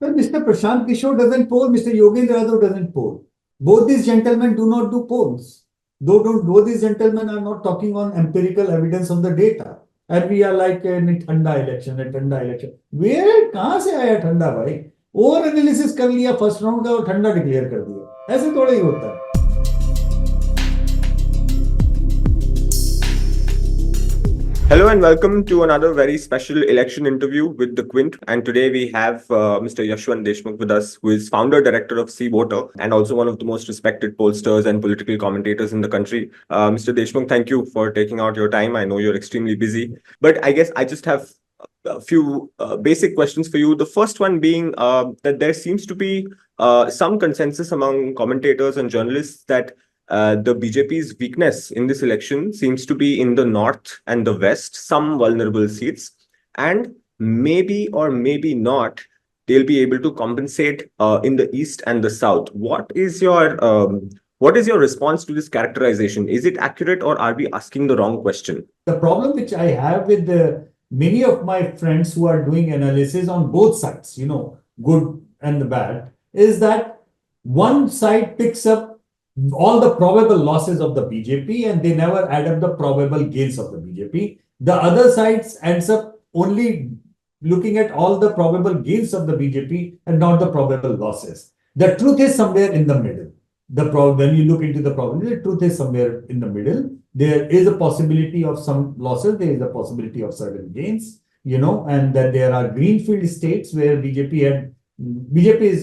Well, Mr. Prashant Kishore doesn't poll, Mr. Yogendra Yadav doesn't poll. Both these gentlemen do not do polls. Both these gentlemen are not talking on empirical evidence of the data. And we are like in ठंडा election, a ठंडा election. Where कहाँ से आया ठंडा भाई? Over analysis कर लिया first round का और ठंडा डिक्लेयर कर दिया. ऐसे थोड़ा ही होता है. Hello and welcome to another very special election interview with the Quint. And today we have Mr. Yashwant Deshmukh with us, who is founder director of CVoter and also one of the most respected pollsters and political commentators in the country. Mr. Deshmukh, thank you for taking out your time. I know you're extremely busy, but I guess I just have a few basic questions for you. The first one being that there seems to be some consensus among commentators and journalists that the BJP's weakness in this election seems to be in the north and the west, some vulnerable seats, and maybe or maybe not, they'll be able to compensate in the east and the south. What is your response to this characterization? Is it accurate, or are we asking the wrong question? The problem which I have with many of my friends who are doing analysis on both sides, good and the bad, is that one side picks up all the probable losses of the BJP and they never add up the probable gains of the BJP. The other side ends up only looking at all the probable gains of the BJP and not the probable losses. The truth is somewhere in the middle. When you look into the probability, the truth is somewhere in the middle. There is a possibility of some losses, there is a possibility of certain gains, and that there are greenfield states where BJP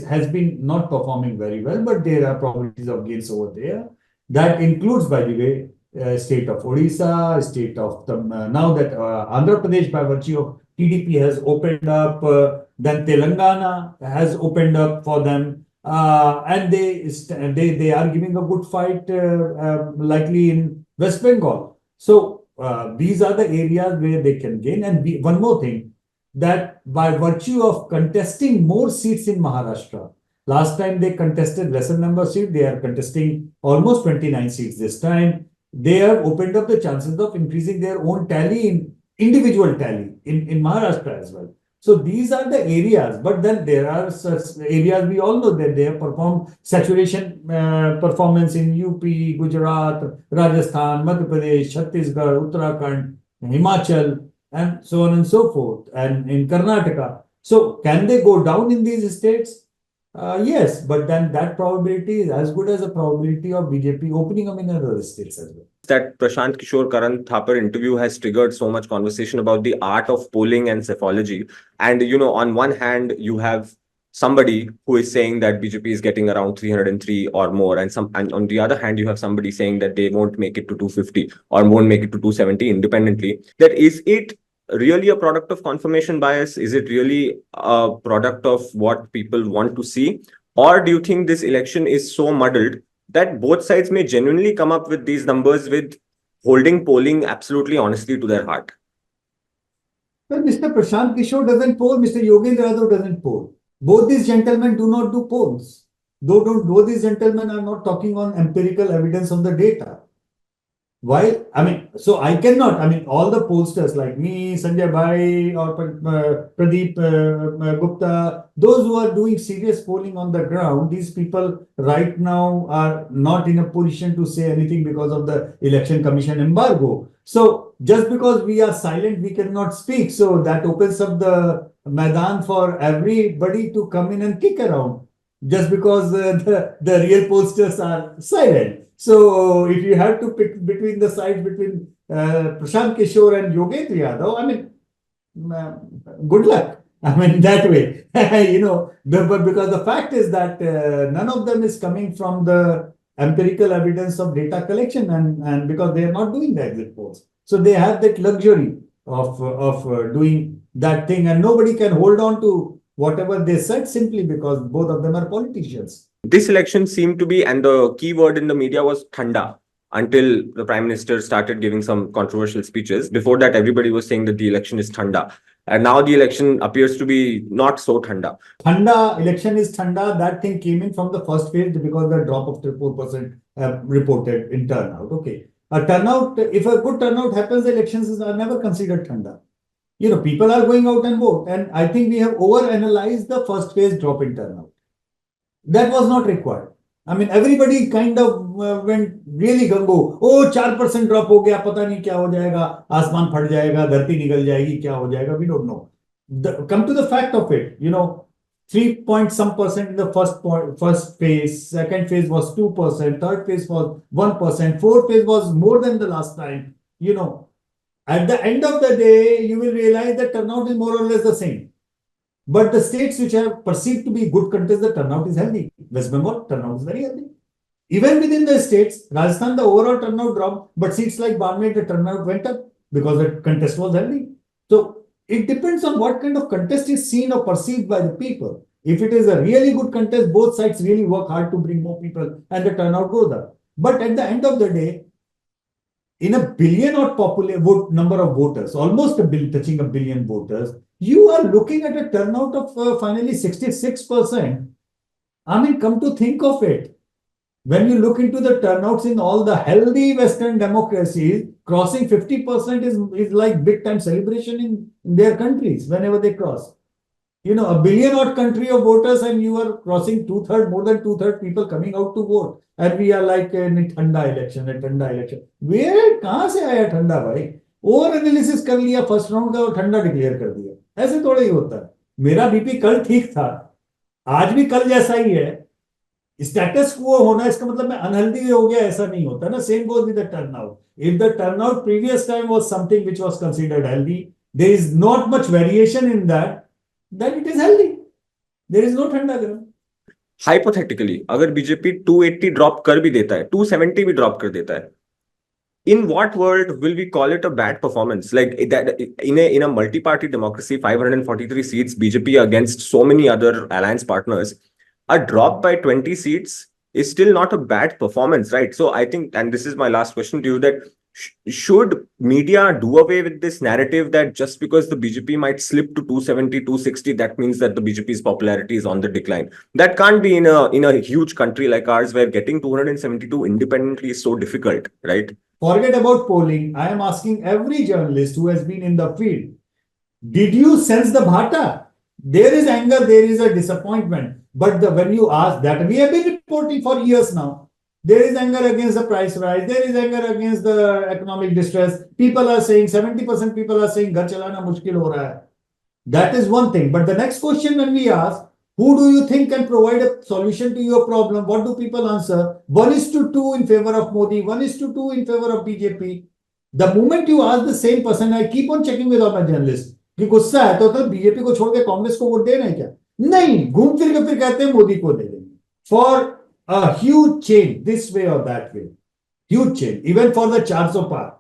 has been not performing very well, but there are probabilities of gains over there. That includes, by the way, state of Odisha, state of now that Andhra Pradesh, by virtue of TDP, has opened up. Then Telangana has opened up for them, and they are giving a good fight, likely in West Bengal. So these are the areas where they can gain. And one more thing, that by virtue of contesting more seats in Maharashtra, last time they contested lesser number of seats, they are contesting almost 29 seats this time. They have opened up the chances of increasing their own individual tally in Maharashtra as well. So these are the areas, but then there are such areas we all know that they have performed saturation performance in UP, Gujarat, Rajasthan, Madhya Pradesh, Chhattisgarh, Uttarakhand, Himachal, and so on and so forth, and in Karnataka. So can they go down in these states? Yes, but then that probability is as good as the probability of BJP opening up in other states as well. That Prashant Kishore Karan Thapar interview has triggered so much conversation about the art of polling and psephology. And, on one hand, you have somebody who is saying that BJP is getting around 303 or more, and on the other hand, you have somebody saying that they won't make it to 250 or won't make it to 270 independently. That is it really a product of confirmation bias? Is it really a product of what people want to see? Or do you think this election is so muddled that both sides may genuinely come up with these numbers with holding polling absolutely honestly to their heart? Well, Mr. Prashant Kishore doesn't poll, Mr. Yogendra Yadav doesn't poll. Both these gentlemen do not do polls. Both these gentlemen are not talking on empirical evidence of the data. Why? So I cannot, all the pollsters like me, Sanjay Bhai, or Pradeep Gupta, those who are doing serious polling on the ground, these people right now are not in a position to say anything because of the Election Commission embargo. So just because we are silent, we cannot speak. So that opens up the Maidan for everybody to come in and kick around, just because the real pollsters are silent. So if you have to pick between the sides between Prashant Kishore and Yogendra Yadav, good luck. That way, but because the fact is that none of them is coming from the empirical evidence of data collection, and because they are not doing the exit polls. So they have that luxury of doing that thing, and nobody can hold on to whatever they said simply because both of them are politicians. This election seemed to be, and the key word in the media was thanda, until the Prime Minister started giving some controversial speeches. Before that, everybody was saying that the election is thanda. And now the election appears to be not so thanda. Election is thanda. That thing came in from the first phase because the drop of 4% reported in turnout. Okay. If a good turnout happens, elections are never considered thanda. People are going out and vote. And I think we have over-analyzed the first phase drop in turnout. That was not required. I mean, everybody kind of went really gungo. Oh, 4% drop हो गया, पता नहीं क्या हो जाएगा, आसमान फट जाएगा, धरती निकल जाएगी, क्या हो जाएगा, we don't know. Come to the fact of it, 3 point some percent in the first phase, second phase was 2%, third phase was 1%, fourth phase was more than the last time. At the end of the day, you will realize that turnout is more or less the same. But the states which are perceived to be good contests, the turnout is healthy. West Bengal, turnout is very healthy. Even within the states, Rajasthan, the overall turnout dropped, but seats like Barmer, the turnout went up because the contest was healthy. So it depends on what kind of contest is seen or perceived by the people. If it is a really good contest, both sides really work hard to bring more people and the turnout goes up. But at the end of the day, in a billion odd number of voters, almost touching a billion voters, you are looking at a turnout of finally 66%. I mean, come to think of it, when you look into the turnouts in all the healthy Western democracies, crossing 50% is like big time celebration in their countries whenever they cross. A billion odd country of voters and you are crossing more than two-thirds people coming out to vote. And we are like in a ठंडा election. Where, कहाँ से आया ठंडा भाई? Over analysis कर लिया first round का और ठंडा डिक्लेयर कर दिया. ऐसे थोड़ा ही होता है. मेरा बीपी कल ठीक था, आज भी कल जैसा ही है. स्टेटस को होना इसका मतलब मैं अनहेल्दी हो गया ऐसा नहीं होता ना. Same goes with the turnout. If the turnout previous time was something which was considered healthy, there is not much variation in that, then it is healthy. There is no ठंडा गर्म. Hypothetically, अगर BJP 280 drop कर भी देता है, 270 भी drop कर देता है, in what world will we call it a bad performance? Like that in a multi-party democracy, 543 seats, BJP against so many other alliance partners, a drop by 20 seats is still not a bad performance, right? So I think, and this is my last question to you, that should media do away with this narrative that just because the BJP might slip to 270, 260, that means that the BJP's popularity is on the decline? That can't be in a huge country like ours, where getting 272 independently is so difficult, right? Forget about polling. I am asking every journalist who has been in the field, did you sense the bhata? There is anger, there is a disappointment. But when you ask that, we have been reporting for years now. There is anger against the price rise. There is anger against the economic distress. People are saying, 70% people are saying, घर चलाना मुश्किल हो रहा है. That is one thing. But the next question when we ask, who do you think can provide a solution to your problem? What do people answer? 1:2 in favor of Modi, 1:2 in favor of BJP. The moment you ask the same person, I keep on checking with all my journalists, कि गुस्सा है तो BJP को छोड़ के कांग्रेस को vote देना है क्या? नहीं, घूम फिर के फिर कहते हैं मोदी को दे देंगे. For a huge change, this way or that way. Huge change. Even for the 400 par.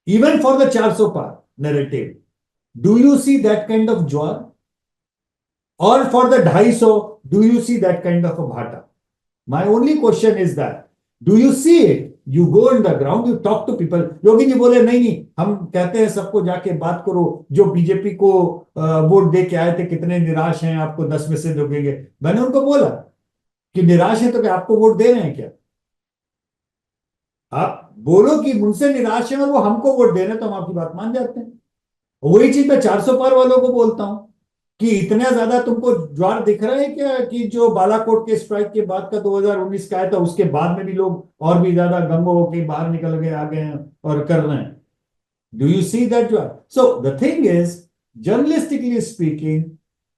Even for the 400 par narrative. Do you see that kind of joy? Or for the 250, do you see that kind of a bhata? My only question is that, do you see it? You go on the ground, you talk to people. Yogi ji बोले नहीं, हम कहते हैं सबको जाके बात करो, जो बीजेपी को वोट दे के आए थे कितने निराश हैं, आपको 10 में से दोगे. मैंने उनको बोला कि निराश है तो क्या आपको वोट दे रहे हैं क्या? आप बोलो कि मुझसे निराश है और वो हमको वोट दे रहे हैं तो हम आपकी बात मान जाते हैं. वही चीज मैं 400 पार वालों को बोलता हूं कि इतना ज्यादा तुमको ज्वार दिख रहा है क्या कि जो बालाकोट के स्ट्राइक के बाद का 2019 का आया था, उसके बाद में भी लोग और भी ज्यादा गंगो होके बाहर निकल गए, आ गए हैं और कर रहे हैं. Do you see that jowar? So the thing is, journalistically speaking,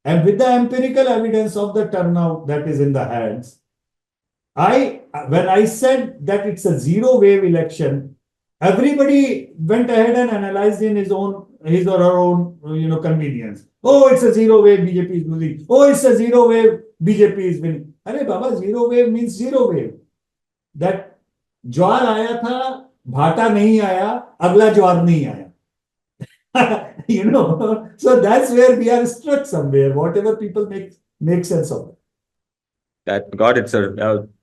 and with the empirical evidence of the turnout that is in the hands, when I said that it's a zero wave election, everybody went ahead and analyzed in his or her own, convenience. Oh, it's a zero wave, BJP is losing. Oh, it's a zero wave, BJP is winning. Arey Baba, zero wave means zero wave. That ज्वार आया था, भाटा नहीं आया, अगला ज्वार नहीं आया. So that's where we are stuck somewhere, whatever people make sense of it. Got it, sir.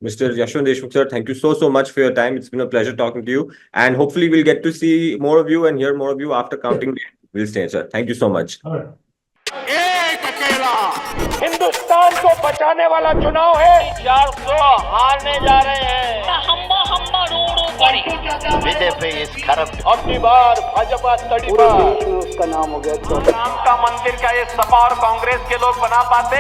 Mr. Yashwant Deshmukh, sir, thank you so much for your time. It's been a pleasure talking to you. And hopefully we'll get to see more of you and hear more of you after counting day. We'll stay, sir. Thank you so much. All right. एक अकेला हिंदुस्तान को बचाने वाला चुनाव है. 400 हारने जा रहे हैं. हम्बा हम्बा करोड़ों बड़ी बीजेपी इज करप्ट। अगली बार भाजपा तड़ीपार। उसका नाम हो गया राम का मंदिर का ये सपा और कांग्रेस के लोग बना पाते